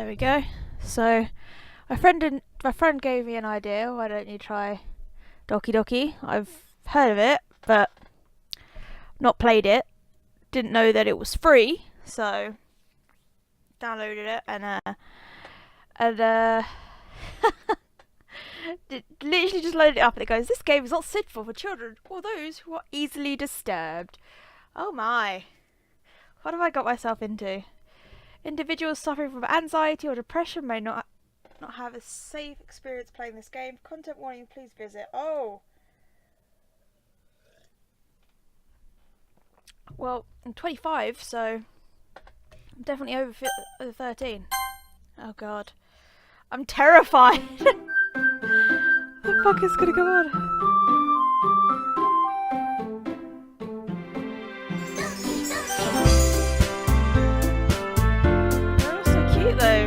There we go. So, my friend gave me an idea. Why don't you try Doki Doki? I've heard of it, but not played it. Didn't know that it was free, so downloaded it and literally just loaded it up and it goes, "This game is not suitable for children or those who are easily disturbed." Oh my. What have I got myself into? Individuals suffering from anxiety or depression may not have a safe experience playing this game. Content warning, please visit. Oh. Well, I'm 25, so I'm definitely over 13. Oh god. I'm terrified. What the fuck is gonna go on? They're all so cute though.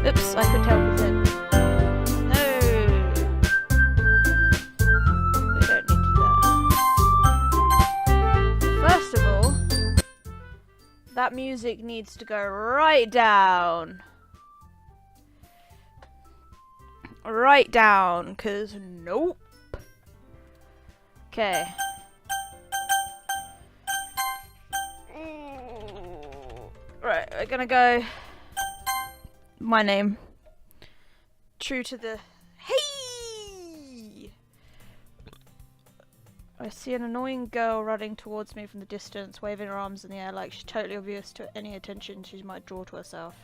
Oops, I couldn't help it then. No. We don't need to do that. First of all, that music needs to go right down. Right down, cause nope. Okay. Right, we're gonna go. My name. True to the. Hey! I see an annoying girl running towards me from the distance, waving her arms in the air like she's totally oblivious to any attention she might draw to herself.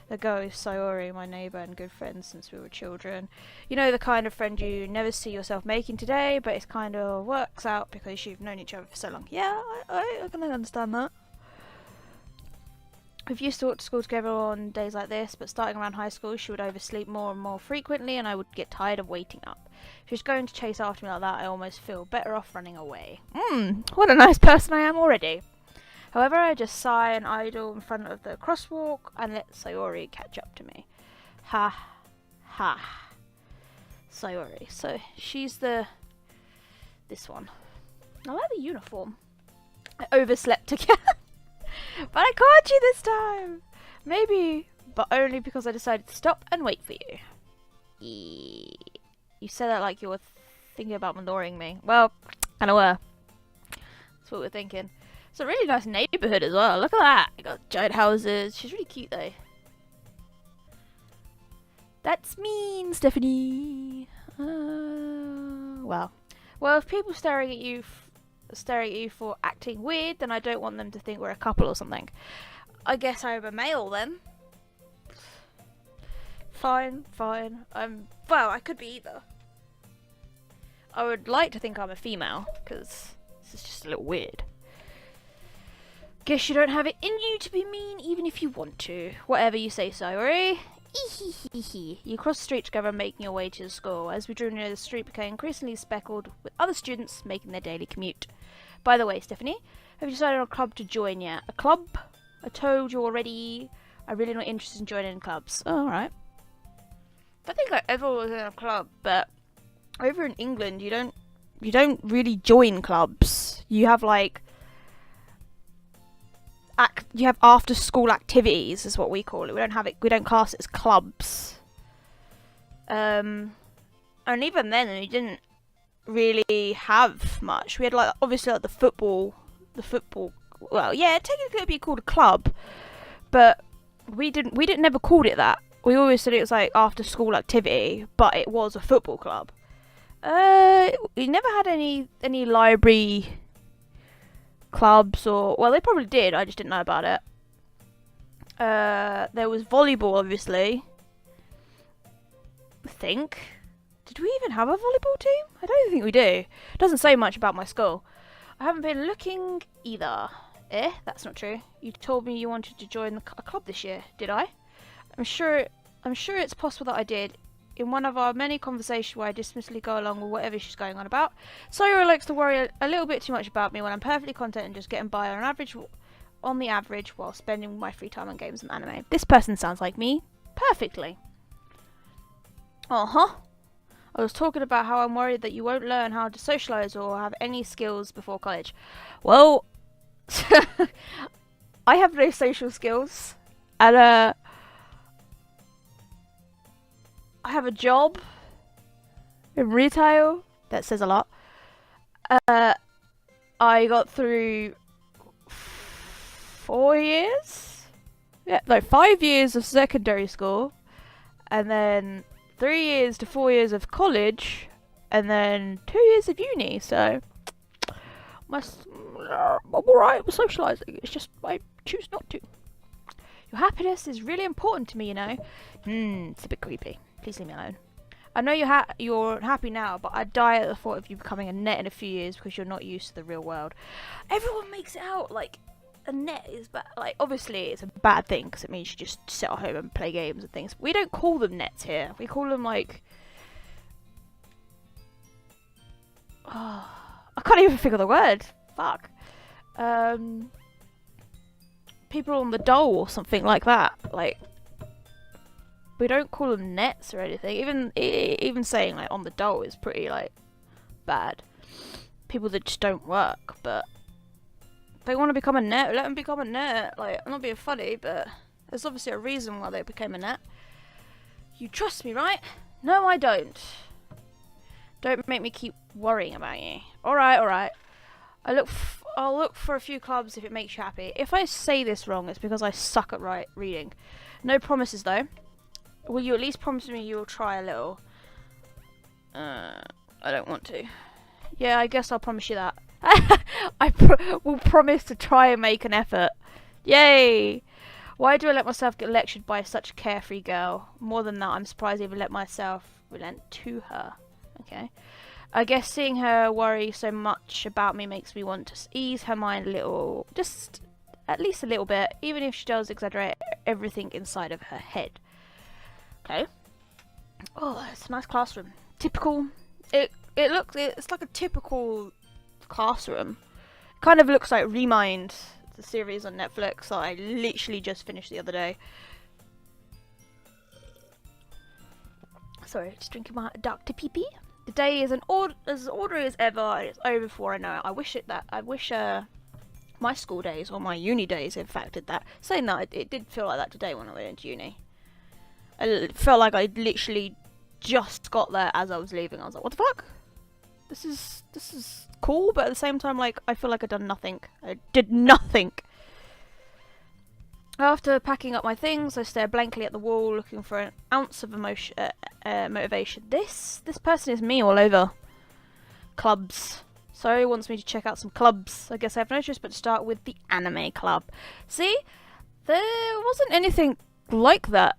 The girl is Sayori, my neighbour and good friend since we were children. You know, the kind of friend you never see yourself making today, but it kind of works out because you've known each other for so long. Yeah, I can understand that. We've used to walk to school together on days like this, but starting around high school she would oversleep more and more frequently and I would get tired of waiting up. If she was going to chase after me like that, I almost feel better off running away. What a nice person I am already. However, I just sigh and idle in front of the crosswalk and let Sayori catch up to me. Ha. Ha. Sayori. So, she's this one. I like the uniform. I overslept again. But I caught you this time! Maybe, but only because I decided to stop and wait for you. You said that like you were thinking about ignoring me. Well, kinda were. That's what we're thinking. It's a really nice neighbourhood as well. Look at that. You got giant houses. She's really cute though. That's mean, Stephanie. Well, if people staring at you for acting weird, then I don't want them to think we're a couple or something. I guess I'm a male then. Fine. Well, I could be either. I would like to think I'm a female, because this is just a little weird. Guess you don't have it in you to be mean, even if you want to. Whatever you say, Sayori. You crossed the street together, making your way to the school. As we drew near, the street became increasingly speckled with other students making their daily commute. By the way, Stephanie, have you decided on a club to join yet? A club? I told you already. I'm really not interested in joining clubs. Oh, alright. I think I ever was in a club, but over in England, you don't really join clubs. You have like you have after school activities is what we call it. We don't class it as clubs. And even then we didn't really have much. We had like obviously like the football well, yeah, technically it'd be called a club, but we never called it that. We always said it was like after school activity, but it was a football club. We never had any library clubs, or well, they probably did, I just didn't know about it. There was volleyball, obviously. I think. Did we even have a volleyball team? I don't think we do. It doesn't say much about my school. I haven't been looking either. That's not true. You told me you wanted to join a club this year, did I? I'm sure it's possible that I did. In one of our many conversations where I dismissively go along with whatever she's going on about, Sayori likes to worry a little bit too much about me when I'm perfectly content and just getting by on the average while spending my free time on games and anime. This person sounds like me perfectly. I was talking about how I'm worried that you won't learn how to socialise or have any skills before college. Well, I have no social skills. And I have a job in retail. That says a lot. I got through 4 years? Yeah, no, 5 years of secondary school, and then 3 years to 4 years of college, and then 2 years of uni, so I'm alright with socialising, it's just I choose not to. Your happiness is really important to me, you know. It's a bit creepy. Please leave me alone. I know you're happy now, but I'd die at the thought of you becoming a net in a few years because you're not used to the real world. Everyone makes it out like a net is bad. Like, obviously it's a bad thing because it means you just sit at home and play games and things. We don't call them nets here. We call them like... Oh, I can't even figure the word. Fuck. People on the dole or something like that. Like... We don't call them nets or anything. Even saying like on the dole is pretty like bad. People that just don't work, but if they want to become a net, let them become a net. Like, I'm not being funny, but there's obviously a reason why they became a net. You trust me, right? No, I don't. Don't make me keep worrying about you. Alright. I'll look for a few clubs if it makes you happy. If I say this wrong, it's because I suck at reading. No promises though. Will you at least promise me you'll try a little? I don't want to. Yeah, I guess I'll promise you that. I will promise to try and make an effort. Yay! Why do I let myself get lectured by such a carefree girl? More than that, I'm surprised I even let myself relent to her. Okay. I guess seeing her worry so much about me makes me want to ease her mind a little. Just at least a little bit, even if she does exaggerate everything inside of her head. Okay. Oh, it's a nice classroom. Typical. It's like a typical classroom. It kind of looks like Remind, the series on Netflix that I literally just finished the other day. Sorry, just drinking my Dr. Pee-pee. The day is as orderly as ever. It's over before I know it. I wish my school days or my uni days in fact did that. Saying that, it did feel like that today when I went into uni. It felt like I literally just got there as I was leaving. I was like, what the fuck? This is cool, but at the same time, like, I feel like I've done nothing. I did nothing. After packing up my things, I stare blankly at the wall, looking for an ounce of motivation. This person is me all over. Clubs. Sorry, wants me to check out some clubs. I guess I have no choice but to start with the anime club. See? There wasn't anything like that.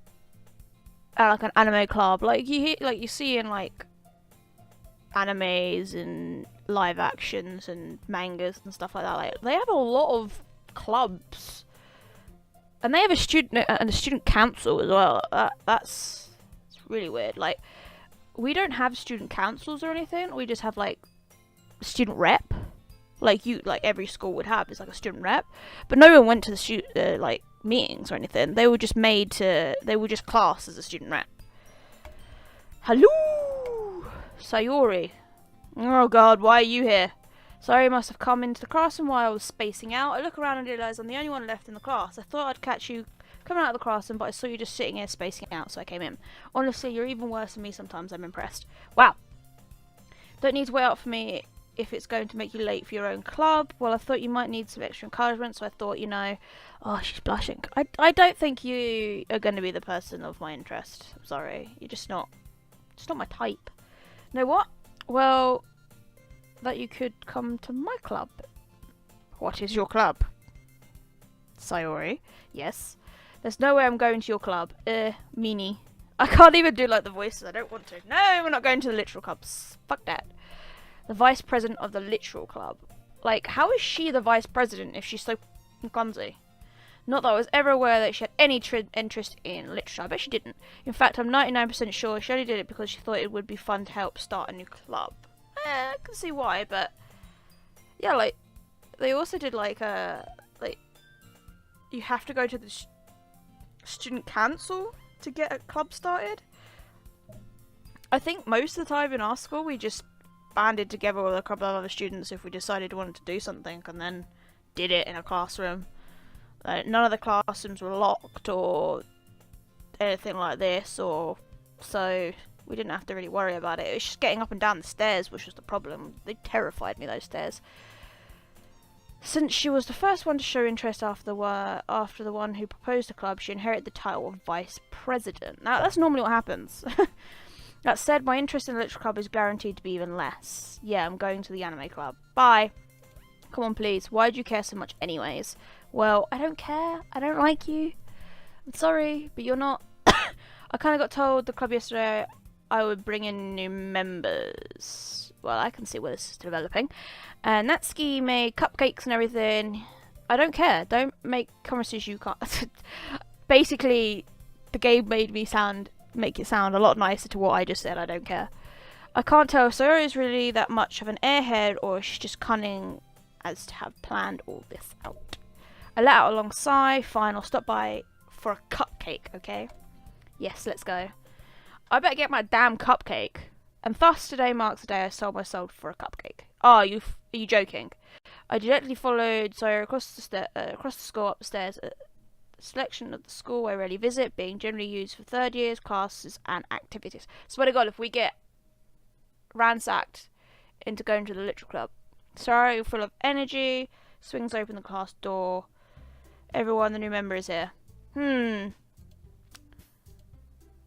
Like an anime club, like you see in like animes and live actions and mangas and stuff like that. Like, they have a lot of clubs, and they have a student council as well. That's really weird. Like, we don't have student councils or anything. We just have like student rep, like every school would have. It's like a student rep, but no one went to the like meetings or anything. They were just classed as a student rep. Hello, Sayori. Oh god, why are you here? Sorry, I must have come into the classroom while I was spacing out. I look around and realise I'm the only one left in the class. I thought I'd catch you coming out of the classroom, but I saw you just sitting here spacing out, so I came in. Honestly, you're even worse than me sometimes. I'm impressed. Wow. Don't need to wait out for me if it's going to make you late for your own club. Well, I thought you might need some extra encouragement, so I thought, you know... Oh, she's blushing. I don't think you are going to be the person of my interest. I'm sorry. You're just not my type. Know what? Well, that you could come to my club. What is your club? Sayori. Yes. There's no way I'm going to your club. Meanie. I can't even do like the voices. I don't want to. No, we're not going to the literal clubs. Fuck that. The vice president of the literal club. Like, how is she the vice president if she's so clumsy? Not that I was ever aware that she had any interest in literature. I bet she didn't. In fact, I'm 99% sure she only did it because she thought it would be fun to help start a new club. I can see why, but... Yeah, like, they also did, like, you have to go to the student council to get a club started. I think most of the time in our school, we just banded together with a couple of other students if we decided we wanted to do something, and then did it in a classroom. None of the classrooms were locked or anything like this, or so we didn't have to really worry about it. It was just getting up and down the stairs which was the problem. They terrified me, those stairs. Since she was the first one to show interest after the one who proposed the club, she inherited the title of vice president. Now, that's normally what happens. That said, my interest in the literature club is guaranteed to be even less. Yeah, I'm going to the anime club. Bye. Come on, please. Why do you care so much anyways? Well, I don't care. I don't like you. I'm sorry, but you're not. I kind of got told the club yesterday I would bring in new members. Well, I can see where this is developing. And Natsuki made cupcakes and everything. I don't care. Don't make promises you can't. Basically, the game made me make it sound a lot nicer to what I just said. I don't care. I can't tell if Sayori is really that much of an airhead or if she's just cunning as to have planned all this out. I let out a long sigh. Fine, I'll stop by for a cupcake, okay? Yes, let's go. I better get my damn cupcake. And thus today marks the day I sold my soul for a cupcake. Oh, are you joking? I directly followed Sayori across the school up the stairs. The selection of the school I rarely visit, being generally used for third years, classes, and activities. Swear to God, if we get ransacked into going to the literature club. Sayori, full of energy, swings open the class door. Everyone, the new member is here.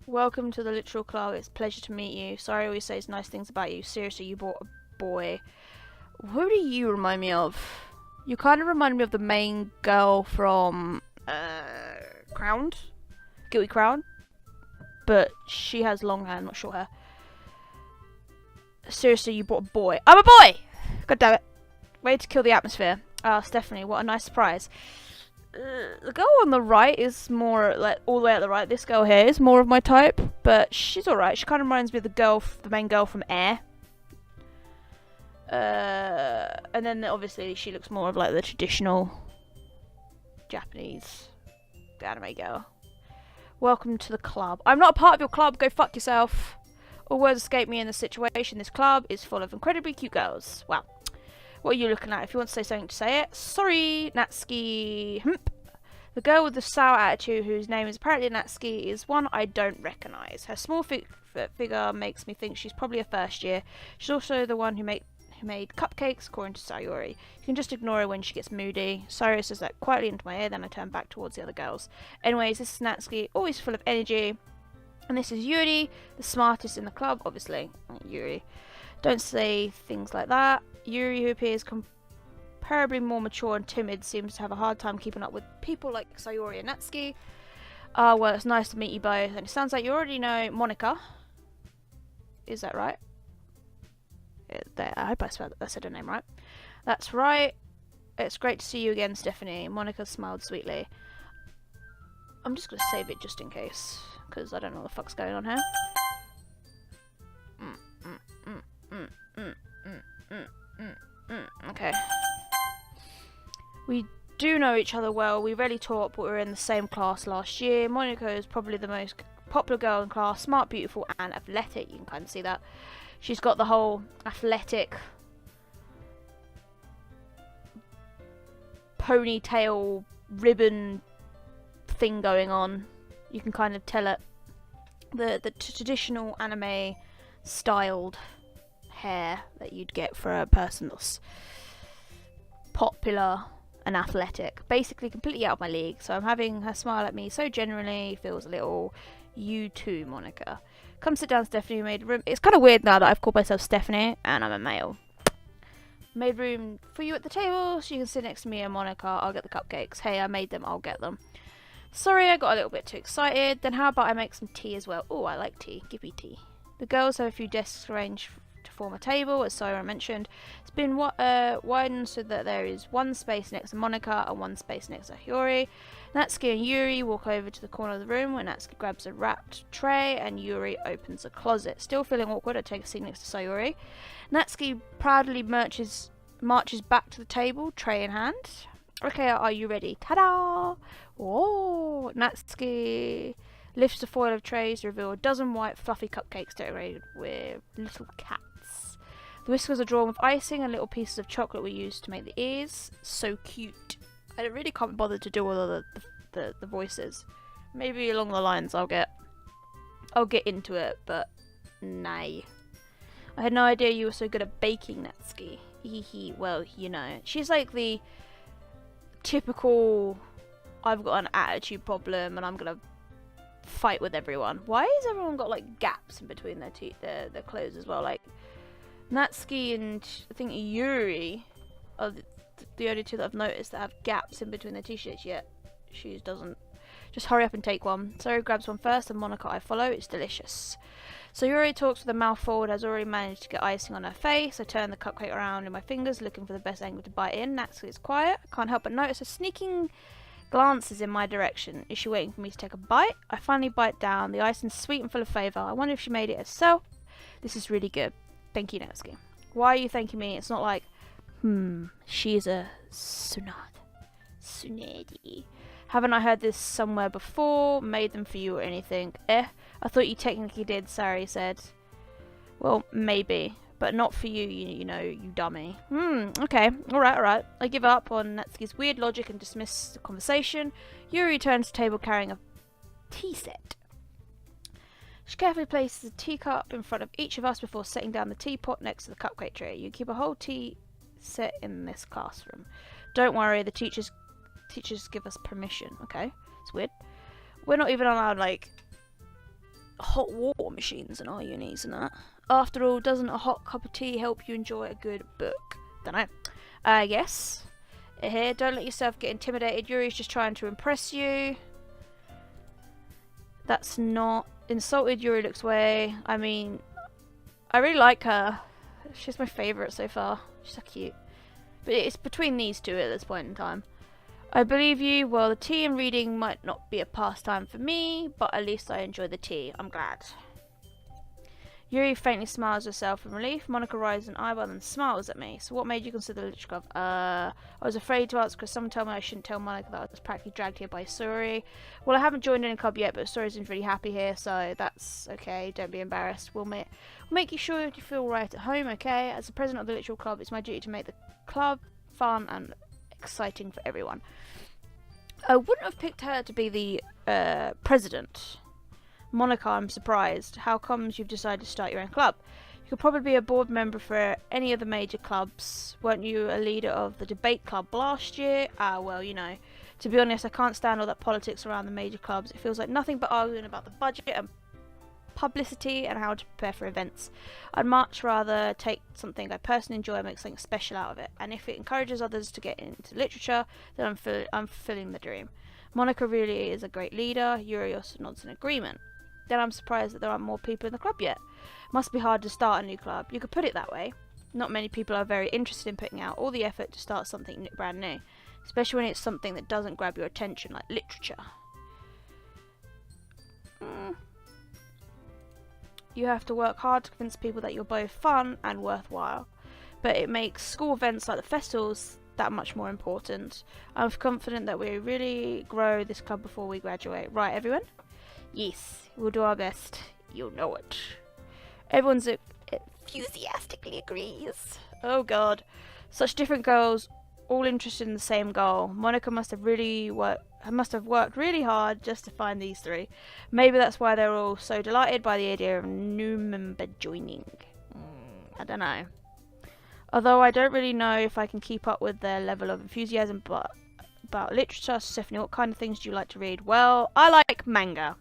Welcome to the Literal Club. It's a pleasure to meet you. Sorry, always says nice things about you. Seriously, you bought a boy. Who do you remind me of? You kind of remind me of the main girl from Crowned? Guilty Crown? But she has long hair, not short hair. Seriously, you bought a boy. I'm a boy! God damn it. Way to kill the atmosphere. Ah, Stephanie, what a nice surprise. The girl on the right is more like all the way at the right. This girl here is more of my type, but she's alright. She kind of reminds me of the main girl from Air. And then obviously she looks more of like the traditional Japanese anime girl. Welcome to the club. I'm not a part of your club. Go fuck yourself. All words escape me in this situation. This club is full of incredibly cute girls. Wow. What are you looking at? If you want to say something, to say it. Sorry, Natsuki. The girl with the sour attitude, whose name is apparently Natsuki, is one I don't recognise. Her small figure makes me think she's probably a first year. She's also the one who made cupcakes, according to Sayori. You can just ignore her when she gets moody. Sayori says that quietly into my ear, then I turn back towards the other girls. Anyways, this is Natsuki, always full of energy. And this is Yuri, the smartest in the club, obviously. Yuri. Don't say things like that. Yuri, who appears comparably more mature and timid, seems to have a hard time keeping up with people like Sayori and Natsuki. Well, it's nice to meet you both. And it sounds like you already know Monica. Is that right? I hope I said her name right. That's right. It's great to see you again, Stephanie. Monica smiled sweetly. I'm just going to save it just in case, because I don't know what the fuck's going on here. Okay. We do know each other well. We rarely talk, but we were in the same class last year. Monica is probably the most popular girl in class. Smart, beautiful, and athletic. You can kind of see that. She's got the whole athletic ponytail ribbon thing going on. You can kind of tell it. The traditional anime styled hair that you'd get for a person that's popular and athletic. Basically completely out of my league. So I'm having her smile at me so genuinely, feels a little you too, Monica. Come sit down, Stephanie. Made room. It's kind of weird now that I've called myself Stephanie and I'm a male. Made room for you at the table so you can sit next to me and Monica. I'll get the cupcakes. Hey, I made them. I'll get them. Sorry, I got a little bit too excited. Then how about I make some tea as well? Oh, I like tea. Give me tea. The girls have a few desks arranged to form a table, as Sayori mentioned. It's been widened so that there is one space next to Monica and one space next to Hiyori. Natsuki and Yuri walk over to the corner of the room where Natsuki grabs a wrapped tray and Yuri opens a closet. Still feeling awkward, I take a seat next to Sayori. Natsuki proudly marches back to the table, tray in hand. Okay, are you ready? Ta-da! Whoa! Natsuki lifts the foil of trays to reveal a dozen white fluffy cupcakes decorated with little cats. The whiskers are drawn with icing and little pieces of chocolate were used to make the ears. So cute. I really can't bother to do all of the voices. Maybe along the lines I'll get into it, but nay. I had no idea you were so good at baking, Natsuki. Hehe, well, you know. She's like the typical, I've got an attitude problem and I'm gonna fight with everyone. Why has everyone got like gaps in between their clothes as well? Like Natsuki and I think Yuri are the only two that I've noticed that have gaps in between their t-shirts, yet she doesn't. Just hurry up and take one. Sori grabs one first and Monika I follow. It's delicious. So Yuri talks with a mouth forward, has already managed to get icing on her face. I turn the cupcake around in my fingers, looking for the best angle to bite in. Natsuki is quiet. I can't help but notice her sneaking glances in my direction. Is she waiting for me to take a bite? I finally bite down. The icing's sweet and full of flavour. I wonder if she made it herself. This is really good. Thank you, Natsuki. Why are you thanking me? It's not like, she's a Tsunade. Haven't I heard this somewhere before? Made them for you or anything? I thought you technically did, Sari said. Well, maybe. But not for you, you know, you dummy. Okay. Alright. I give up on Natsuki's weird logic and dismiss the conversation. Yuri turns to the table carrying a tea set. She carefully places a teacup in front of each of us before setting down the teapot next to the cupcake tray. You keep a whole tea set in this classroom. Don't worry, the teachers give us permission. Okay, it's weird. We're not even allowed like hot water machines in our unis and that. After all, doesn't a hot cup of tea help you enjoy a good book? Dunno. Yes. Here, don't let yourself get intimidated. Yuri's just trying to impress you. That's not insulted. Yuri looks away. I mean, I really like her. She's my favourite so far. She's so cute. But it's between these two at this point in time. I believe you. Well, the tea and reading might not be a pastime for me, but at least I enjoy the tea. I'm glad. Yuri faintly smiles herself in relief. Monika raises an eyebrow and smiles at me. So what made you consider the literature club? I was afraid to ask because someone told me I shouldn't tell Monika that I was practically dragged here by Sori. Well, I haven't joined any club yet, but Sori seems really happy here, so that's okay. Don't be embarrassed. We'll make you sure you feel right at home, okay? As the president of the literature club, it's my duty to make the club fun and exciting for everyone. I wouldn't have picked her to be the president. Monika, I'm surprised. How comes you've decided to start your own club? You could probably be a board member for any of the major clubs. Weren't you a leader of the debate club last year? Well, you know. To be honest, I can't stand all that politics around the major clubs. It feels like nothing but arguing about the budget and publicity and how to prepare for events. I'd much rather take something I personally enjoy and make something special out of it. And if it encourages others to get into literature, then I'm fulfilling the dream. Monika really is a great leader. Yuri also nods in agreement. Then I'm surprised that there aren't more people in the club yet. Must be hard to start a new club. You could put it that way. Not many people are very interested in putting out all the effort to start something brand new, especially when it's something that doesn't grab your attention like literature. You have to work hard to convince people that you're both fun and worthwhile, but it makes school events like the festivals that much more important. I'm confident that we really grow this club before we graduate. Right, everyone? Yes, we'll do our best. You'll know it. Everyone's enthusiastically agrees. Oh god. Such different girls, all interested in the same goal. Monika must have worked really hard just to find these three. Maybe that's why they're all so delighted by the idea of a new member joining. I don't know. Although I don't really know if I can keep up with their level of enthusiasm about literature. Stephanie, what kind of things do you like to read? Well, I like manga.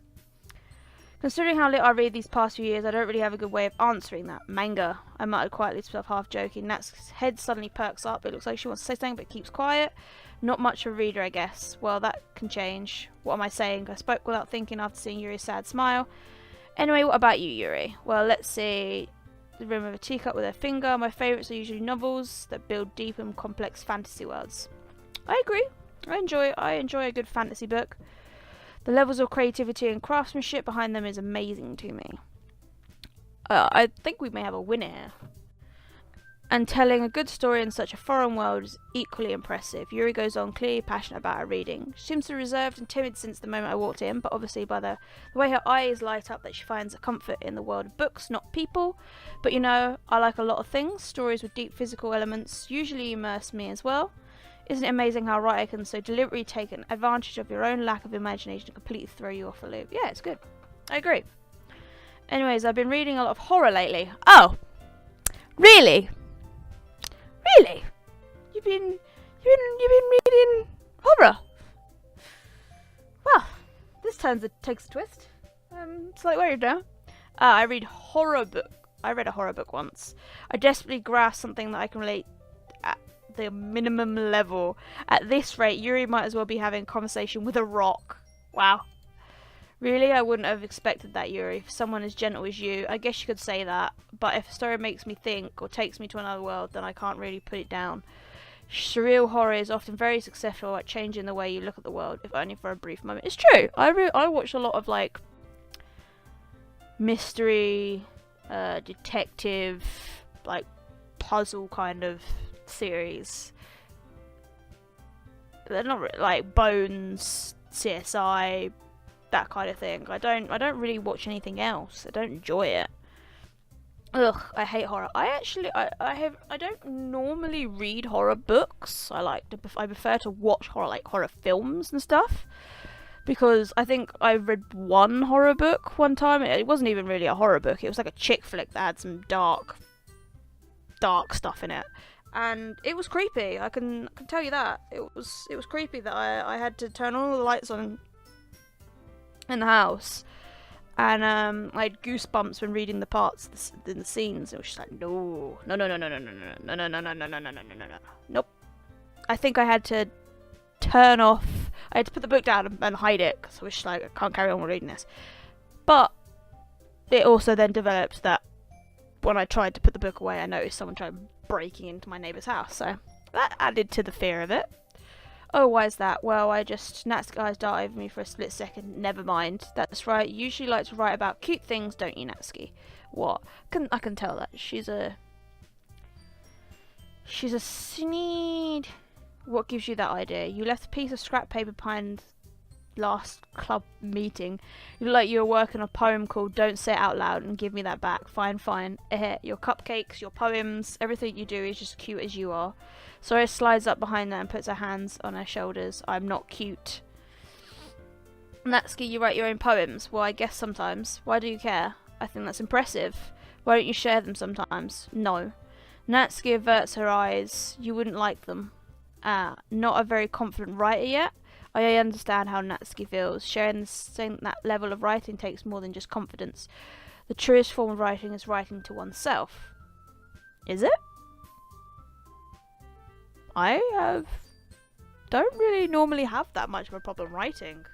Considering how little I read these past few years, I don't really have a good way of answering that. Manga, I muttered quietly to myself, half joking. Nat's head suddenly perks up. It looks like she wants to say something but keeps quiet. Not much of a reader, I guess. Well, that can change. What am I saying? I spoke without thinking after seeing Yuri's sad smile. Anyway, what about you, Yuri? Well, let's see. The rim of a teacup with her finger. My favourites are usually novels that build deep and complex fantasy worlds. I agree. I enjoy a good fantasy book. The levels of creativity and craftsmanship behind them is amazing to me. I think we may have a winner here. And telling a good story in such a foreign world is equally impressive. Yuri goes on, clearly passionate about her reading. She seems to be reserved and timid since the moment I walked in, but obviously by the way her eyes light up that she finds a comfort in the world of books, not people. But you know, I like a lot of things. Stories with deep physical elements usually immerse me as well. Isn't it amazing how a writer can so deliberately take an advantage of your own lack of imagination and completely throw you off a loop? Yeah, it's good. I agree. Anyways, I've been reading a lot of horror lately. Oh, really? Really? You've been reading horror? Well, this takes a twist. Slightly worried now. I read horror book. I read a horror book once. I desperately grasped something that I can relate at the minimum level. At this rate, Yuri might as well be having a conversation with a rock. Wow. Really? I wouldn't have expected that, Yuri. For someone as gentle as you, I guess you could say that. But if a story makes me think or takes me to another world, then I can't really put it down. Surreal horror is often very successful at changing the way you look at the world, if only for a brief moment. It's true. I watch a lot of like mystery, detective, like puzzle kind of series. They're not really, like Bones, CSI, that kind of thing. I don't really watch anything else. I don't enjoy it. Ugh, I hate horror. I don't normally read horror books. I prefer to watch horror, like horror films and stuff. Because I think I read one horror book one time. It wasn't even really a horror book. It was like a chick flick that had some dark stuff in it. And it was creepy. I can tell you that. It was creepy that I had to turn all the lights on in the house. And I had goosebumps when reading the parts in the scenes. It was just like, no. Nope. I think I had to turn off. I had to put the book down and hide it because I was just like, I can't carry on reading this. But it also then developed that when I tried to put the book away, I noticed someone tried breaking into my neighbour's house. So that added to the fear of it. Oh, why is that? Well, Natsuki eyes dart over me for a split second. Never mind. That's right. You usually like to write about cute things, don't you, Natsuki? What? I can tell that. She's a sneed. What gives you that idea? You left a piece of scrap paper behind last club meeting. You look like you were working a poem called Don't Say It Out Loud and give me that back. Fine. Your cupcakes, your poems, everything you do is just cute as you are. Sora slides up behind her and puts her hands on her shoulders. I'm not cute. Natsuki, you write your own poems? Well, I guess sometimes. Why do you care? I think that's impressive. Why don't you share them sometimes? No. Natsuki averts her eyes. You wouldn't like them. Not a very confident writer yet? I understand how Natsuki feels. Sharing that level of writing takes more than just confidence. The truest form of writing is writing to oneself. Is it? Don't really normally have that much of a problem writing.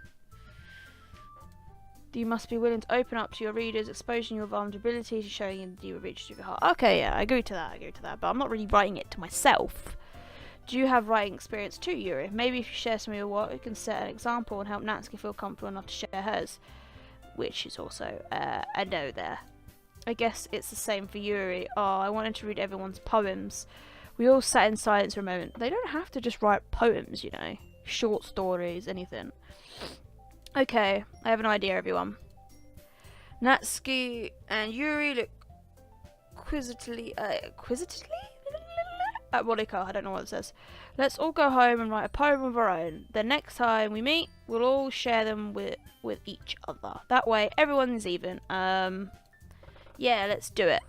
You must be willing to open up to your readers, exposing your vulnerabilities, showing in the deeper reaches of your heart. Okay, yeah, I agree to that, but I'm not really writing it to myself. Do you have writing experience too, Yuri? Maybe if you share some of your work, you can set an example and help Natsuki feel comfortable enough to share hers. Which is also a no there. I guess it's the same for Yuri. Oh, I wanted to read everyone's poems. We all sat in silence for a moment. They don't have to just write poems, you know. Short stories, anything. Okay, I have an idea, everyone. Natsuki and Yuri look quizzically at Monika, I don't know what it says. Let's all go home and write a poem of our own. The next time we meet, we'll all share them with each other. That way, everyone's even. Yeah, let's do it.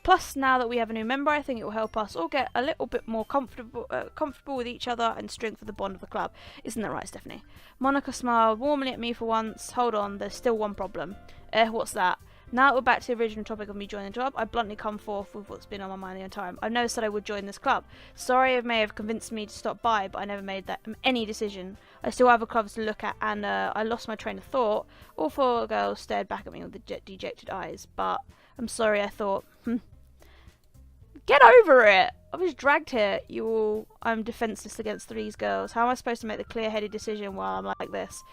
Plus, now that we have a new member, I think it will help us all get a little bit more comfortable with each other and strengthen the bond of the club. Isn't that right, Stephanie? Monica smiled warmly at me for once. Hold on, there's still one problem. What's that? Now that we're back to the original topic of me joining the club, I bluntly come forth with what's been on my mind the entire time. I've never said I would join this club. Sorry it may have convinced me to stop by, but I never made any decision. I still have a club to look at, and I lost my train of thought. All four girls stared back at me with dejected eyes, but I'm sorry, I thought, get over it! I was dragged here, I'm defenceless against these girls. How am I supposed to make the clear-headed decision while I'm like this?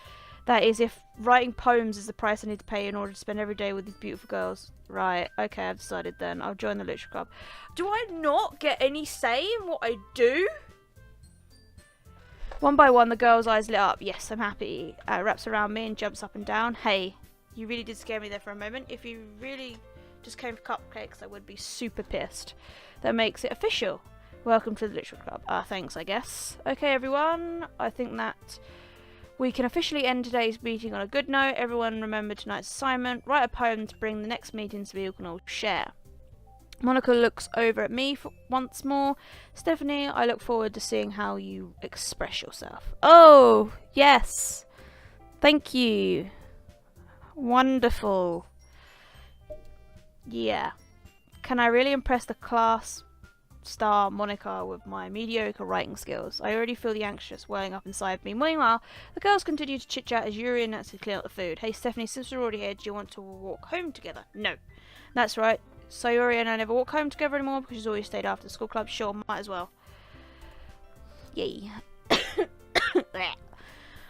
That is, if writing poems is the price I need to pay in order to spend every day with these beautiful girls. Right, okay, I've decided then. I'll join the literature club. Do I not get any say in what I do? One by one, the girl's eyes lit up. Yes, I'm happy. Wraps around me and jumps up and down. Hey, you really did scare me there for a moment. If you really just came for cupcakes, I would be super pissed. That makes it official. Welcome to the Literature Club. Thanks, I guess. Okay, everyone. I think that we can officially end today's meeting on a good note. Everyone remember tonight's assignment. Write a poem to bring the next meeting so we can all share. Monica looks over at me once more. Stephanie, I look forward to seeing how you express yourself. Oh, yes. Thank you. Wonderful. Yeah. Can I really impress the class star Monica with my mediocre writing skills? I already feel the anxious welling up inside me. Meanwhile, the girls continue to chit-chat as Yuri and Nancy clean up the food. Hey Stephanie, since we're already here, do you want to walk home together? No. That's right. Sayori and I never walk home together anymore because she's always stayed after the school club. Sure, might as well. Yay.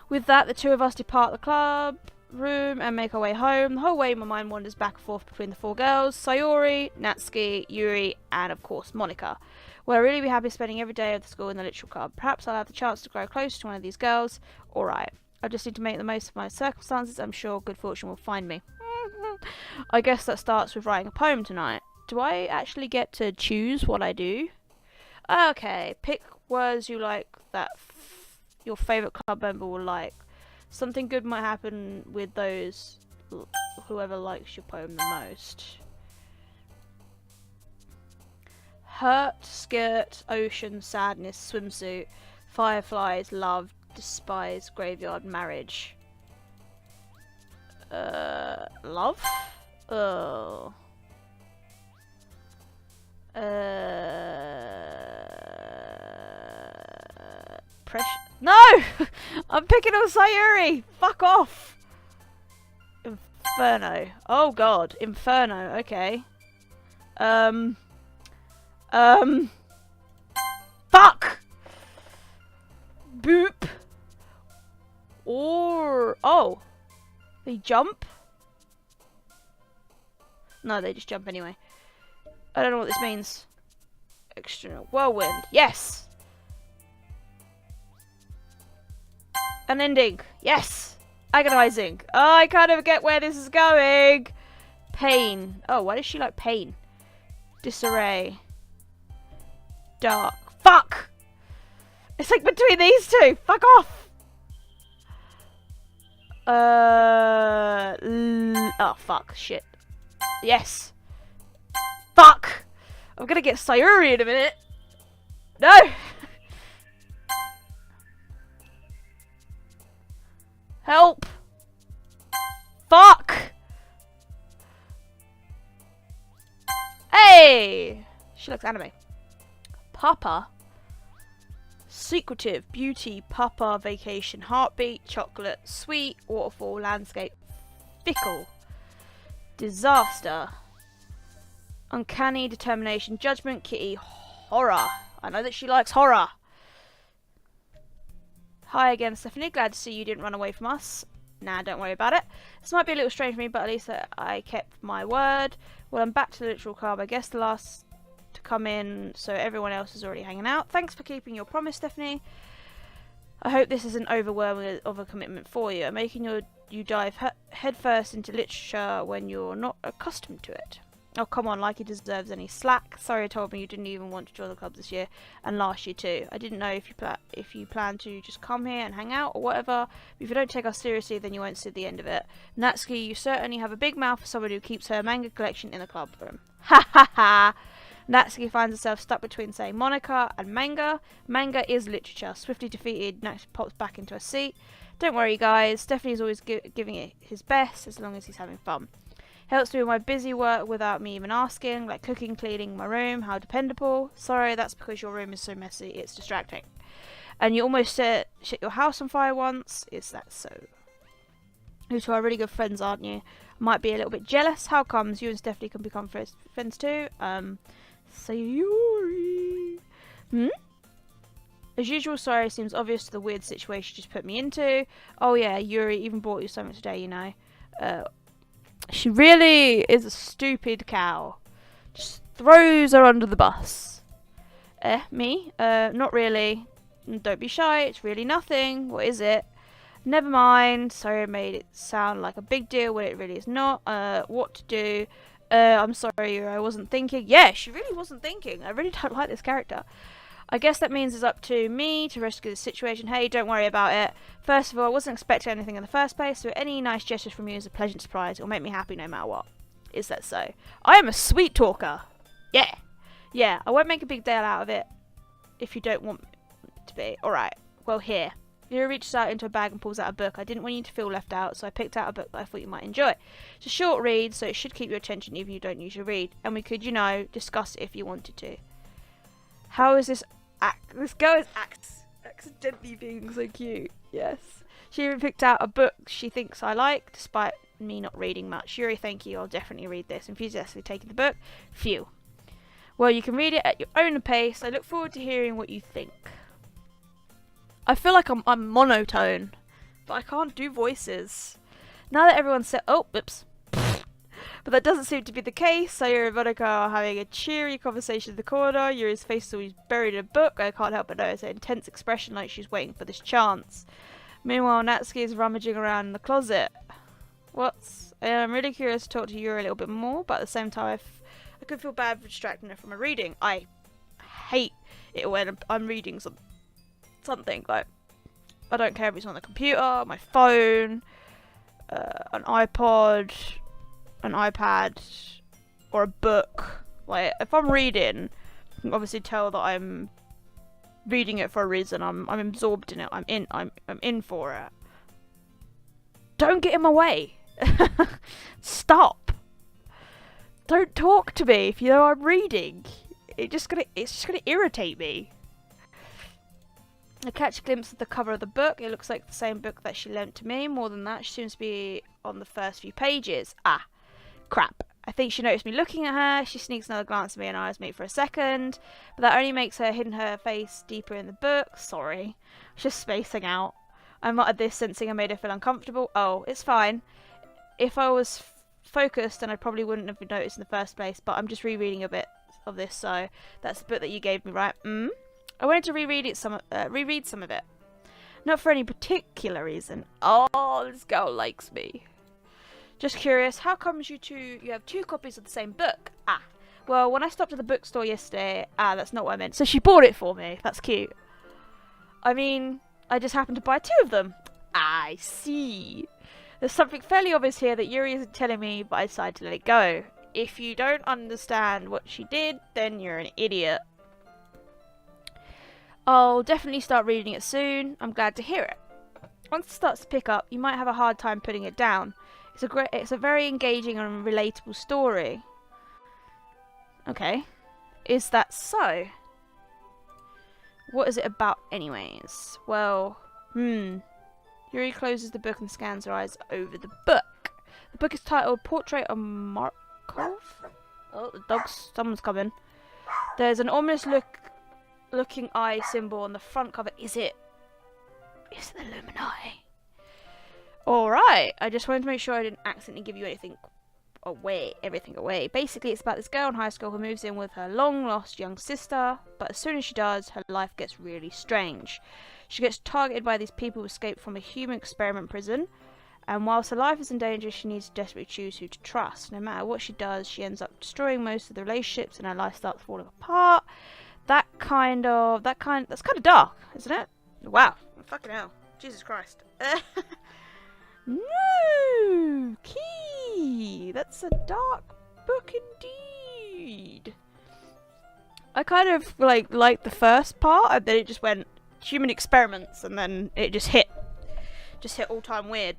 With that, the two of us depart the club room and make our way home. The whole way my mind wanders back and forth between the four girls, Sayori, Natsuki, Yuri, and of course Monica. Will I really be happy spending every day of the school in the Literature Club? Perhaps I'll have the chance to grow close to one of these girls. Alright, I just need to make the most of my circumstances. I'm sure good fortune will find me. I guess that starts with writing a poem tonight. Do I actually get to choose what I do? Okay, pick words you like that your favourite club member will like. Something good might happen with those, whoever likes your poem the most. Hurt, skirt, ocean, sadness, swimsuit, fireflies, love, despise, graveyard, marriage. Love? Oh. Pressure. No! I'm picking on Sayuri! Fuck off! Inferno. Oh god. Inferno. Okay. Fuck! Boop! Or... Oh. They jump? No, they just jump anyway. I don't know what this means. External whirlwind. Yes! An ending. Yes! Agonizing. Oh, I kind of get where this is going. Pain. Oh, why does she like pain? Disarray. Dark. Fuck! It's like between these two. Fuck off! Oh, fuck. Shit. Yes. Fuck! I'm gonna get Sayuri in a minute. No! Help! Fuck! Hey! She looks anime. Papa. Secretive, beauty, papa, vacation, heartbeat, chocolate, sweet, waterfall, landscape, fickle. Disaster. Uncanny, determination, judgment, kitty, horror. I know that she likes horror. Hi again, Stephanie. Glad to see you didn't run away from us. Nah, don't worry about it. This might be a little strange for me, but at least I kept my word. Well, I'm back to the Literature Club. I guess the last to come in, so everyone else is already hanging out. Thanks for keeping your promise, Stephanie. I hope this isn't overwhelming of a commitment for you. I'm making you dive headfirst into literature when you're not accustomed to it. Oh, come on, like he deserves any slack. Sorry I told me you didn't even want to join the club this year, and last year too. I didn't know if you plan to just come here and hang out or whatever. But if you don't take us seriously, then you won't see the end of it. Natsuki, you certainly have a big mouth for someone who keeps her manga collection in the club room. Ha ha ha! Natsuki finds herself stuck between saying Monica and manga. Manga is literature. Swiftly defeated, Natsuki pops back into her seat. Don't worry, guys. Stephanie's always giving it his best as long as he's having fun. Helps me with my busy work without me even asking, like cooking, cleaning my room. How dependable. Sorry, that's because your room is so messy, it's distracting. And you almost set your house on fire once. Is that so? You two are really good friends, aren't you? Might be a little bit jealous. How comes you and Stephanie can become friends too? Sayori. As usual, sorry seems obvious to the weird situation you just put me into. Oh yeah, Yuri even bought you something today, you know. She really is a stupid cow. Just throws her under the bus. Me? Not really. Don't be shy, it's really nothing. What is it? Never mind. Sorry I made it sound like a big deal when it really is not. What to do? I'm sorry, I wasn't thinking. Yeah, she really wasn't thinking. I really don't like this character. I guess that means it's up to me to rescue the situation. Hey, don't worry about it. First of all, I wasn't expecting anything in the first place, so any nice gestures from you is a pleasant surprise. It'll make me happy no matter what. Is that so? I am a sweet talker. Yeah. Yeah, I won't make a big deal out of it if you don't want to be. Alright, well here. Yuri reaches out into a bag and pulls out a book. I didn't want you to feel left out, so I picked out a book that I thought you might enjoy. It's a short read, so it should keep your attention even if you don't usually read. And we could, you know, discuss it if you wanted to. How is this This girl is accidentally being so cute. Yes. She even picked out a book she thinks I like, despite me not reading much. Yuri, thank you. I'll definitely read this. Enthusiastically taking the book. Phew. Well, you can read it at your own pace. I look forward to hearing what you think. I feel like I'm monotone, but I can't do voices. Now that everyone's said, oh, oops. But that doesn't seem to be the case. Sayuri and Monica are having a cheery conversation in the corner. Yuri's face is always buried in a book. I can't help but notice an intense expression like she's waiting for this chance. Meanwhile, Natsuki is rummaging around in the closet. I'm really curious to talk to Yuri a little bit more, but at the same time, I could feel bad for distracting her from her reading. I hate it when I'm reading something. Like, I don't care if it's on the computer, my phone, an iPod, an iPad, or a book. Like, if I'm reading, you can obviously tell that I'm reading it for a reason. I'm absorbed in it. I'm in for it. Don't get in my way. Stop. Don't talk to me if you know I'm reading. It's just gonna irritate me. I catch a glimpse of the cover of the book. It looks like the same book that she lent to me. More than that, she seems to be on the first few pages. Ah, crap. I think she noticed me looking at her. She sneaks another glance at me and eyes meet for a second. But that only makes her hidden her face deeper in the book. Sorry. Just spacing out. I muttered this, sensing I made her feel uncomfortable. Oh, it's fine. If I was focused, then I probably wouldn't have noticed in the first place. But I'm just rereading a bit of this, so that's the book that you gave me, right? I wanted to reread some of it. Not for any particular reason. Oh, this girl likes me. Just curious, how comes you have two copies of the same book? Ah, well, when I stopped at the bookstore yesterday, that's not what I meant. So she bought it for me. That's cute. I mean, I just happened to buy two of them. I see. There's something fairly obvious here that Yuri isn't telling me, but I decided to let it go. If you don't understand what she did, then you're an idiot. I'll definitely start reading it soon. I'm glad to hear it. Once it starts to pick up, you might have a hard time putting it down. It's a very engaging and relatable story. Okay. Is that so? What is it about anyways? Well, Yuri closes the book and scans her eyes over the book. The book is titled Portrait of Markov. Oh, the dog's... someone's coming. There's an ominous looking eye symbol on the front cover. Is it the Illuminati? Alright, I just wanted to make sure I didn't accidentally give you everything away. Basically, it's about this girl in high school who moves in with her long-lost young sister, but as soon as she does, her life gets really strange. She gets targeted by these people who escaped from a human experiment prison, and whilst her life is in danger, she needs to desperately choose who to trust. No matter what she does, she ends up destroying most of the relationships, and her life starts falling apart. That's kind of dark, isn't it? Wow, fucking hell, Jesus Christ. No, Key. That's a dark book indeed. I kind of liked the first part, and then it just went human experiments, and then it just hit all time weird.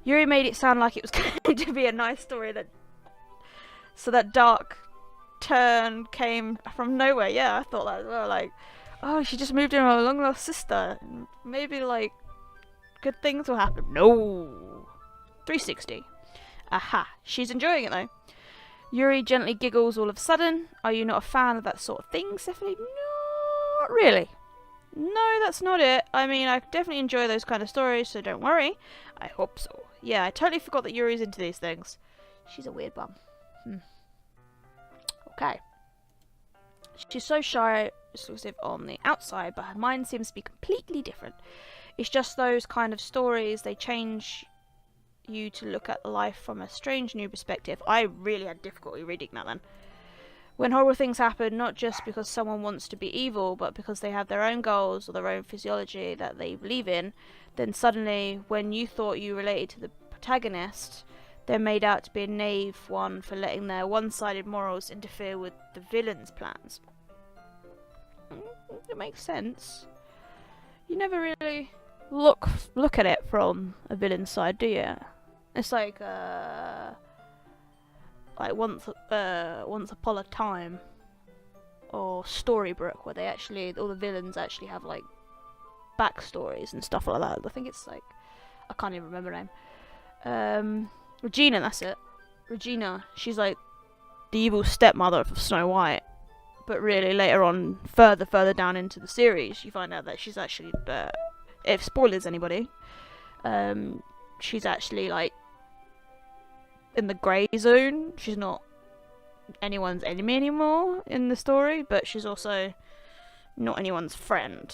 Yuri made it sound like it was going to be a nice story, that dark turn came from nowhere. Yeah, I thought that as well. Like, oh, she just moved in with her long lost sister. Maybe good things will happen. No. 360. Aha. She's enjoying it though. Yuri gently giggles all of a sudden. Are you not a fan of that sort of thing, Stephanie? No, not really. No, that's not it. I mean, I definitely enjoy those kind of stories, so don't worry. I hope so. Yeah, I totally forgot that Yuri's into these things. She's a weird bum. Okay. She's so shy, exclusive on the outside, but her mind seems to be completely different. It's just those kind of stories, they change you to look at life from a strange new perspective. I really had difficulty reading that then. When horrible things happen, not just because someone wants to be evil, but because they have their own goals or their own physiology that they believe in, then suddenly, when you thought you related to the protagonist, they're made out to be a naive one for letting their one-sided morals interfere with the villain's plans. It makes sense. You never really look at it from a villain's side, do you? It's like once upon a time, or Storybrooke, where they actually, all the villains actually have like backstories and stuff like that. I think it's like, I can't even remember her name. Regina, that's it. Regina, she's like the evil stepmother of Snow White. But really, later on, further down into the series, you find out that she's actually, if spoilers anybody, she's actually like in the grey zone. She's not anyone's enemy anymore in the story, but she's also not anyone's friend.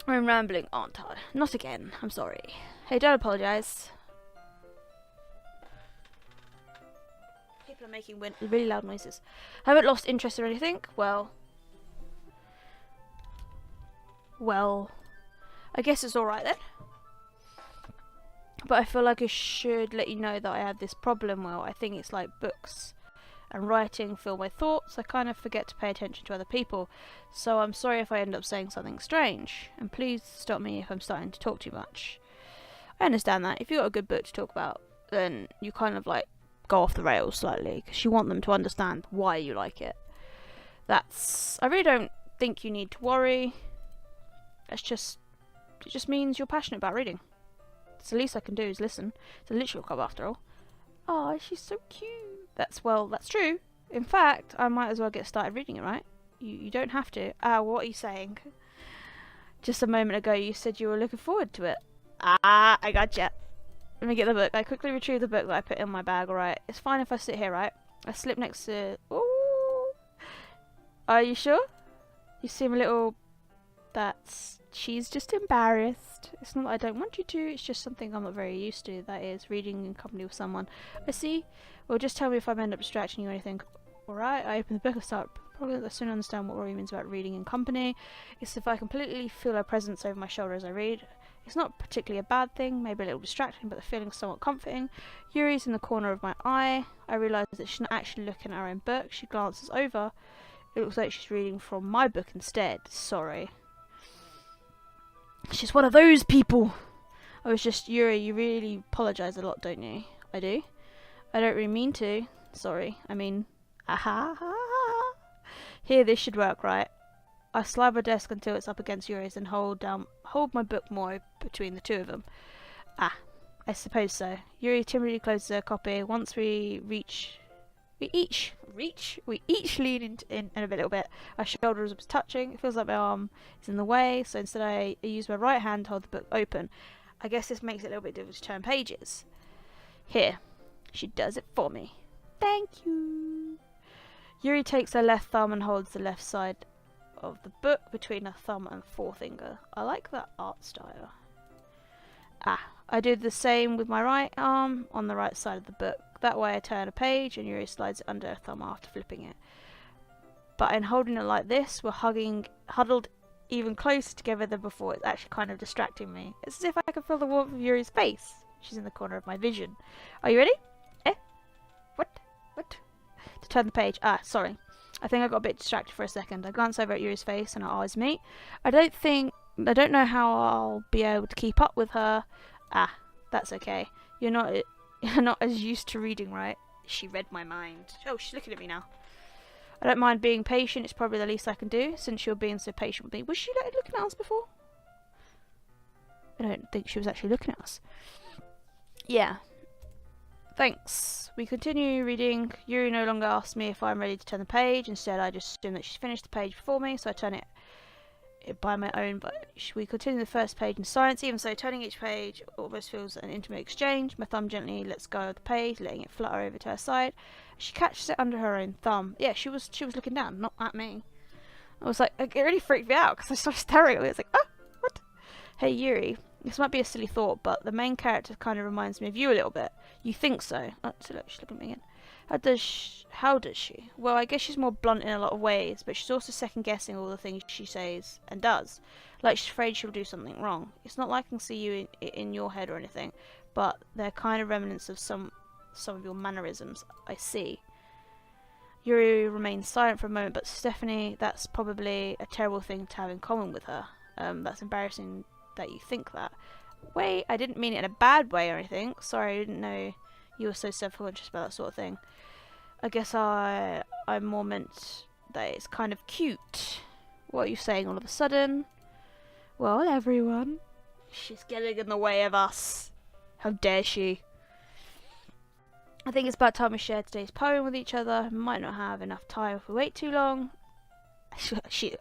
I'm rambling, aren't I? Not again. I'm sorry. Hey, don't apologise. People are making really loud noises. I haven't lost interest or anything. Well, I guess it's alright then. But I feel like I should let you know that I have this problem. Well, I think it's like books and writing fill my thoughts. I kind of forget to pay attention to other people. So I'm sorry if I end up saying something strange. And please stop me if I'm starting to talk too much. I understand that. If you've got a good book to talk about, then you kind of like go off the rails slightly, because you want them to understand why you like it. I really don't think you need to worry. It just means you're passionate about reading. It's the least I can do is listen. It's a literal club after all. Oh, she's so cute. That's true. In fact, I might as well get started reading it, right? You don't have to. What are you saying? Just a moment ago you said you were looking forward to it. I gotcha. Let me get the book. I quickly retrieve the book that I put in my bag, alright? It's fine if I sit here, right? I slip next to... Ooh. Are you sure? You seem a little... She's just embarrassed. It's not that I don't want you to, it's just something I'm not very used to. That is, reading in company with someone. I see. Well, just tell me if I end up distracting you or anything. Alright, I open the book and start... Probably I soon understand what Rory means about reading in company. It's if I completely feel her presence over my shoulder as I read. It's not particularly a bad thing, maybe a little distracting, but the feeling's somewhat comforting. Yuri's in the corner of my eye. I realise that she's not actually looking at her own book. She glances over. It looks like she's reading from my book instead. Sorry. She's one of those people. I was just, Yuri, you really apologise a lot, don't you? I do. I don't really mean to. Sorry. I mean, aha. Here, this should work, right? I slide my desk until it's up against Yuri's and hold my book more between the two of them. I suppose so. Yuri timidly closes her copy. Once we each lean in a little bit. Our shoulders are touching. It feels like my arm is in the way, so instead I use my right hand to hold the book open. I guess this makes it a little bit difficult to turn pages. Here, she does it for me. Thank you. Yuri takes her left thumb and holds the left side of the book between her thumb and forefinger. I like that art style. I do the same with my right arm on the right side of the book. That way I turn a page and Yuri slides it under her thumb after flipping it. But in holding it like this, we're huddled even closer together than before. It's actually kind of distracting me. It's as if I can feel the warmth of Yuri's face. She's in the corner of my vision. Are you ready? What? To turn the page. Sorry. I think I got a bit distracted for a second. I glance over at Yuri's face and our eyes meet. I don't know how I'll be able to keep up with her. That's okay. You're not as used to reading, right? She read my mind. Oh, she's looking at me now. I don't mind being patient. It's probably the least I can do since you're being so patient with me. Was she looking at us before? I don't think she was actually looking at us. Yeah. Thanks. We continue reading. Yuri no longer asks me if I'm ready to turn the page. Instead, I just assume that she's finished the page before me, so I turn it by my own. But we continue the first page in silence. Even so, turning each page almost feels an intimate exchange. My thumb gently lets go of the page, letting it flutter over to her side. She catches it under her own thumb. Yeah, she was looking down, not at me. I was like, it really freaked me out because I started staring at it. It's like, what? Hey Yuri, this might be a silly thought, but the main character kind of reminds me of you a little bit. You think so? Oh, so look, she's looking at me again. How does she? Well, I guess she's more blunt in a lot of ways, but she's also second guessing all the things she says and does. Like she's afraid she'll do something wrong. It's not like I can see you in your head or anything, but they're kind of remnants of some of your mannerisms. I see. Yuri remains silent for a moment, but Stephanie, that's probably a terrible thing to have in common with her. That's embarrassing that you think that. Wait, I didn't mean it in a bad way or anything. Sorry, I didn't know you were so self-conscious about that sort of thing. I guess I more meant that it's kind of cute. What are you saying all of a sudden? Well, everyone. She's getting in the way of us. How dare she? I think it's about time we share today's poem with each other. We might not have enough time if we wait too long. She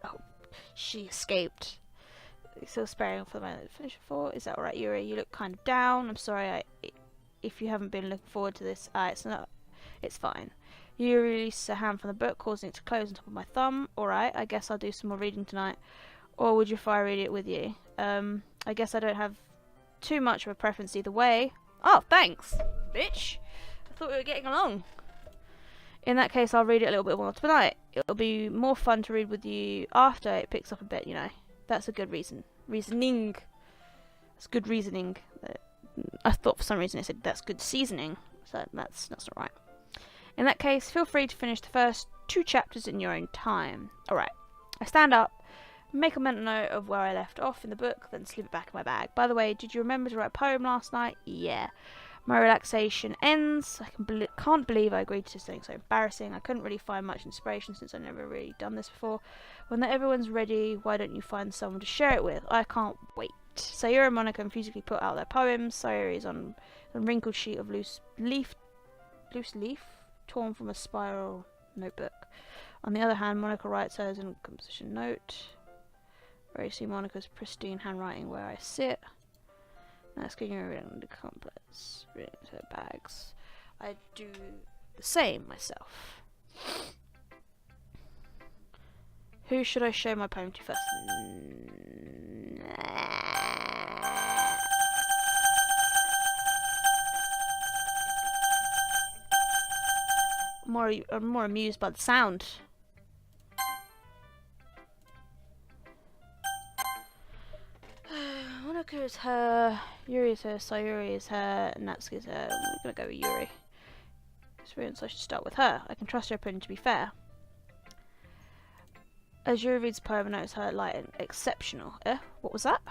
escaped. Still sparing for the moment to finish before. Is that alright, Yuri? You look kind of down. I'm sorry if you haven't been looking forward to this. It's fine. Yuri released a hand from the book, causing it to close on top of my thumb. Alright, I guess I'll do some more reading tonight. Or would you if I read it with you? I guess I don't have too much of a preference either way. Oh, thanks, bitch. I thought we were getting along. In that case, I'll read it a little bit more tonight. It'll be more fun to read with you after it picks up a bit, you know. That's a good reason. Reasoning. That's good reasoning. I thought for some reason it said that's good seasoning. So that's not right. In that case, feel free to finish the first 2 chapters in your own time. Alright. I stand up, make a mental note of where I left off in the book, then slip it back in my bag. By the way, did you remember to write a poem last night? Yeah. My relaxation ends. I can't believe I agreed to something so embarrassing. I couldn't really find much inspiration since I've never really done this before. When everyone's ready, why don't you find someone to share it with? I can't wait. Sayuri and Monica musically put out their poems. Sayuri is on a wrinkled sheet of loose leaf, torn from a spiral notebook. On the other hand, Monica writes hers in a composition note. Where you see Monica's pristine handwriting where I sit. Asking her in the complex her bags. I do the same myself. Who should I show my poem to first? I'm more amused by the sound. Monica is her, Yuri is her, Sayuri is her, and Natsuki is her. I'm gonna go with Yuri. Experience, I should start with her. I can trust her opinion to be fair. As Yuri reads the poem, I notice her light and exceptional. What was that?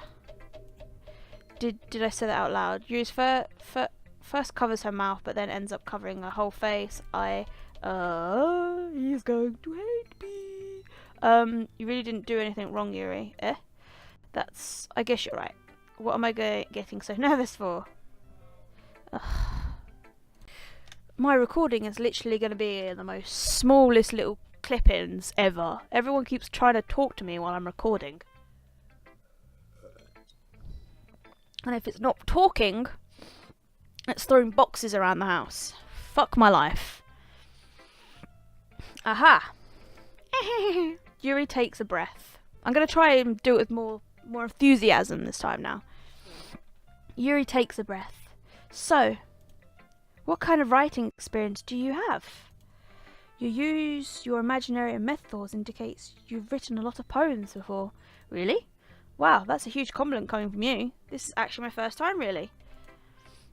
Did I say that out loud? Yuri's first covers her mouth, but then ends up covering her whole face. He's going to hate me. You really didn't do anything wrong, Yuri. I guess you're right. What am I getting so nervous for? Ugh. My recording is literally going to be the most smallest little clip-ins ever. Everyone keeps trying to talk to me while I'm recording. And if it's not talking, it's throwing boxes around the house. Fuck my life. Aha! Yuri takes a breath. I'm going to try and do it with more enthusiasm this time now. Yuri takes a breath. So, what kind of writing experience do you have? You use your imaginary metaphors indicates you've written a lot of poems before. Really? Wow, that's a huge compliment coming from you. This is actually my first time, really.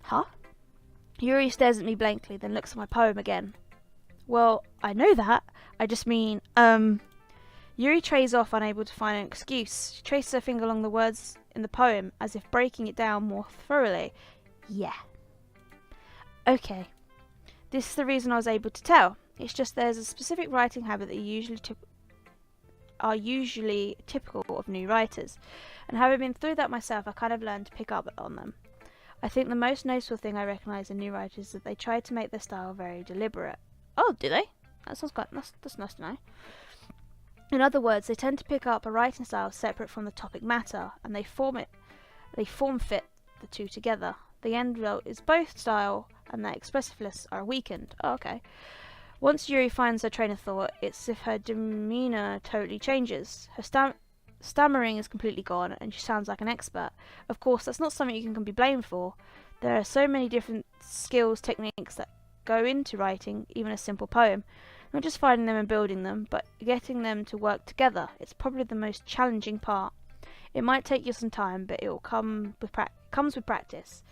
Huh? Yuri stares at me blankly, then looks at my poem again. Well, I know that. I just mean, Yuri trays off, unable to find an excuse. She traces her finger along the words in the poem, as if breaking it down more thoroughly. Yeah. Okay. This is the reason I was able to tell. It's just there's a specific writing habit that are usually typical of new writers. And having been through that myself, I kind of learned to pick up on them. I think the most noticeable thing I recognise in new writers is that they try to make their style very deliberate. Oh, do they? That sounds that's nice to know. In other words, they tend to pick up a writing style separate from the topic matter, and they form fit the two together. The end result is both style and their expressiveness are weakened. Oh, okay. Once Yuri finds her train of thought, it's as if her demeanour totally changes. Her stammering is completely gone, and she sounds like an expert. Of course, that's not something you can be blamed for. There are so many different skills, techniques that go into writing even a simple poem. Not just finding them and building them, but getting them to work together. It's probably the most challenging part. It might take you some time, but it will comes with practice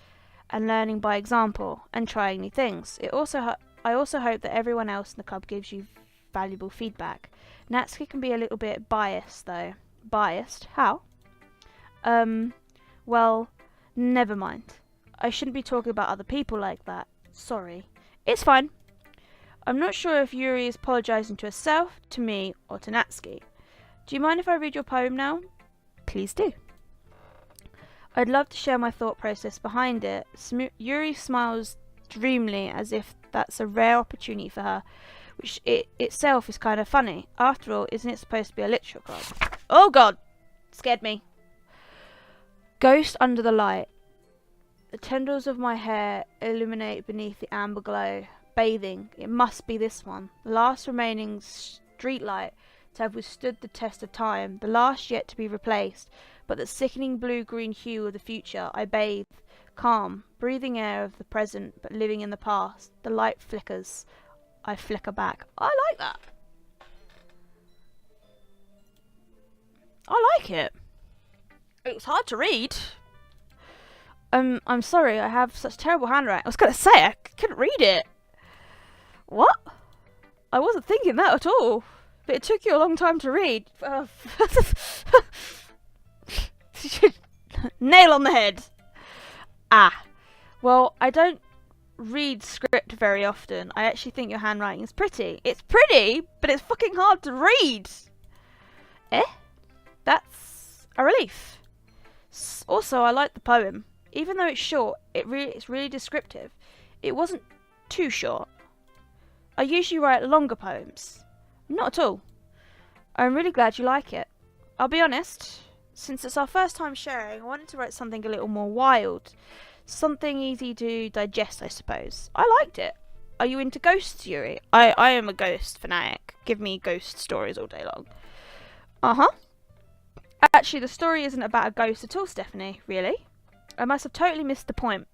and learning by example and trying new things. I also hope that everyone else in the club gives you valuable feedback. Natsuki can be a little bit biased though. Biased? How? Well, never mind. I shouldn't be talking about other people like that. Sorry. It's fine. I'm not sure if Yuri is apologising to herself, to me, or to Natsuki. Do you mind if I read your poem now? Please do. I'd love to share my thought process behind it. Yuri smiles dreamily as if that's a rare opportunity for her, which itself is kind of funny. After all, isn't it supposed to be a literature club? Oh god! Scared me. Ghost under the light. The tendrils of my hair illuminate beneath the amber glow. Bathing. It must be this one. The last remaining street light to have withstood the test of time. The last yet to be replaced. But the sickening blue-green hue of the future. I bathe. Calm. Breathing air of the present, but living in the past. The light flickers. I flicker back. I like that. I like it. It was hard to read. I'm sorry, I have such terrible handwriting. I was going to say, I couldn't read it. What? I wasn't thinking that at all. But it took you a long time to read. Nail on the head. Ah. Well, I don't read script very often. I actually think your handwriting is pretty. It's pretty, but it's fucking hard to read. Eh? That's a relief. Also, I like the poem. Even though it's short, it's really descriptive. It wasn't too short. I usually write longer poems. Not at all. I'm really glad you like it. I'll be honest, since it's our first time sharing, I wanted to write something a little more wild. Something easy to digest, I suppose. I liked it. Are you into ghosts, Yuri? I am a ghost fanatic. Give me ghost stories all day long. Uh-huh. Actually, the story isn't about a ghost at all, Stephanie. Really? I must have totally missed the point.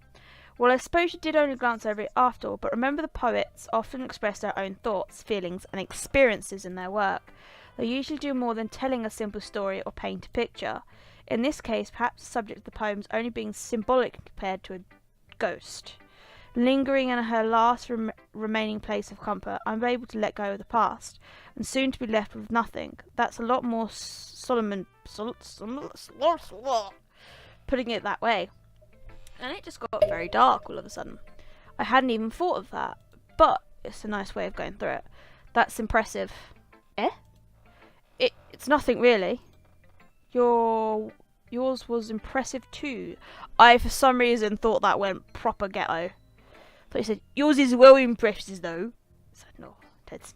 Well, I suppose you did only glance over it after all, but remember the poets often express their own thoughts, feelings, and experiences in their work. They usually do more than telling a simple story or paint a picture. In this case, perhaps the subject of the poems only being symbolic compared to a ghost. Lingering in her last remaining place of comfort, I'm able to let go of the past, and soon to be left with nothing. That's a lot more putting it that way. And it just got very dark all of a sudden. I hadn't even thought of that, but it's a nice way of going through it. That's impressive. Eh? It's nothing really. Yours was impressive too. I, for some reason, thought that went proper ghetto. Thought you said, yours is well impressive though. So, no, that's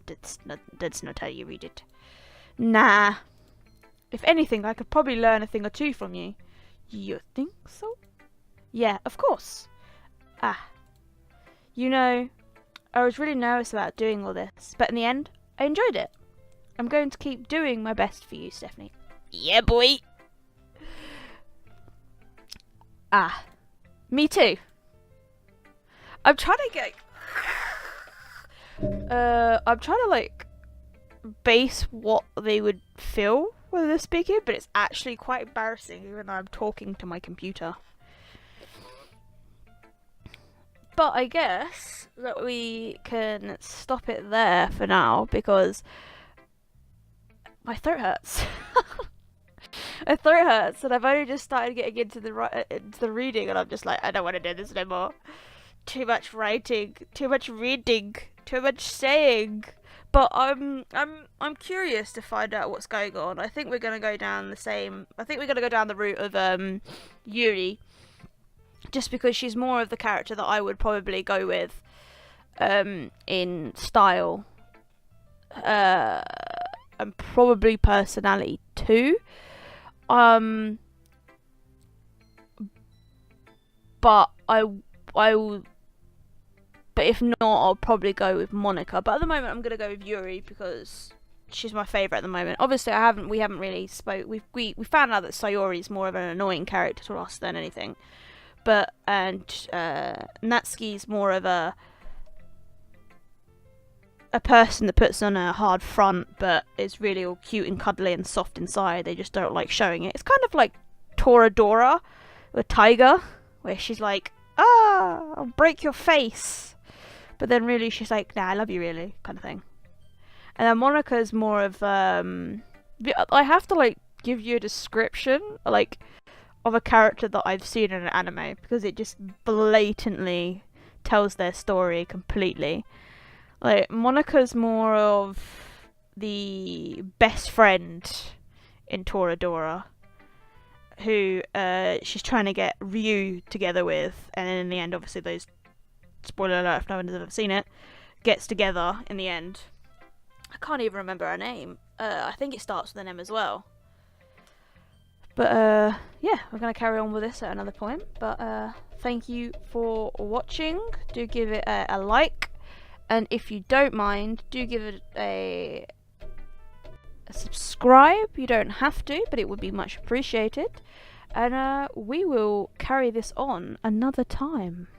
not how you read it. Nah. If anything, I could probably learn a thing or two from you. You think so? Yeah, of course. Ah. You know, I was really nervous about doing all this, but in the end, I enjoyed it. I'm going to keep doing my best for you, Stephanie. Yeah, boy. Ah. Me too. I'm trying to like base what they would feel when they're speaking, but it's actually quite embarrassing even though I'm talking to my computer. But I guess that we can stop it there for now because my throat hurts. My throat hurts, and I've only just started getting into the reading, and I'm just like, I don't want to do this anymore. Too much writing, too much reading, too much saying. But I'm curious to find out what's going on. I think we're gonna go down the route of Yuri, just because she's more of the character that I would probably go with, in style, and probably personality too. But but if not, I'll probably go with Monica. But at the moment, I'm gonna go with Yuri because she's my favourite at the moment. Obviously, we haven't really spoke. We found out that Sayori is more of an annoying character to us than anything. But Natsuki's more of a a person that puts on a hard front but is really all cute and cuddly and soft inside. They just don't like showing it. It's kind of like Toradora with Tiger, where she's like, I'll break your face. But then really she's like, nah, I love you really, kind of thing. And then Monika's more of, I have to like give you a description, like, of a character that I've seen in an anime, because it just blatantly tells their story completely. Like, Monika's more of the best friend in Toradora, who she's trying to get Ryu together with, and then in the end, obviously, those, spoiler alert if no one has ever seen it, gets together in the end. I can't even remember her name. I think it starts with an M as well. But yeah, we're going to carry on with this at another point. But thank you for watching. Do give it a like. And if you don't mind, do give it a subscribe. You don't have to, but it would be much appreciated. And we will carry this on another time.